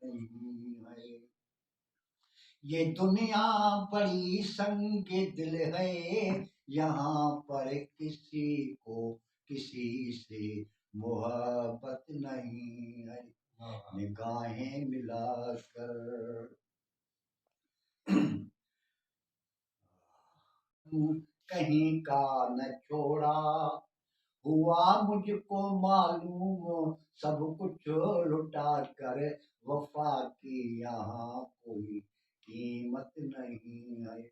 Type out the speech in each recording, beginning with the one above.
नहीं है। ये दुनिया बड़ी संग दिल है, यहाँ पर किसी को किसी से मोहब्बत नहीं है। निगाहें मिलाकर कहीं का न छोड़ा, हुआ मुझको मालूम सब कुछ लुटा कर, वफा की यहाँ कोई कीमत नहीं है।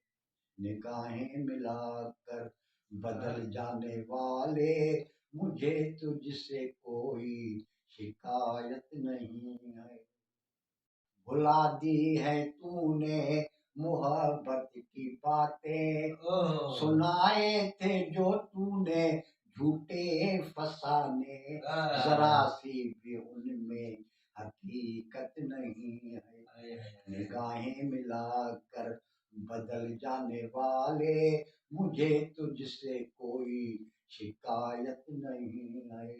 निगाहें मिलाकर बदल जाने वाले, मुझे तुझसे कोई शिकायत नहीं है। भुला दी है तूने मोहब्बत की बातें, सुनाए थे जो तूने झूठे फसाने, जरा सी भी उनमें हकीकत नहीं है। निगाहें मिलाकर बदल जाने वाले, मुझे तुझसे कोई शिकायत नहीं है।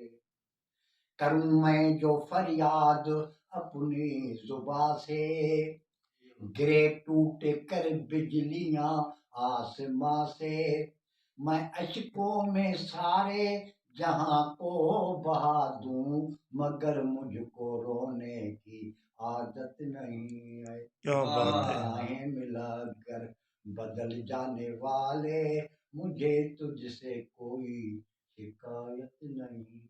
करूं मैं जो फरियाद अपनी जुबां से, गिरे टूट कर बिजलियां आसमां से, मैं अश्कों में सारे जहां को बहा दूं, मगर मुझको रोने की आदत नहीं है। क्या बात है। निगाहें मिलाकर बदल जाने वाले, मुझे तुझसे कोई शिकायत नहीं।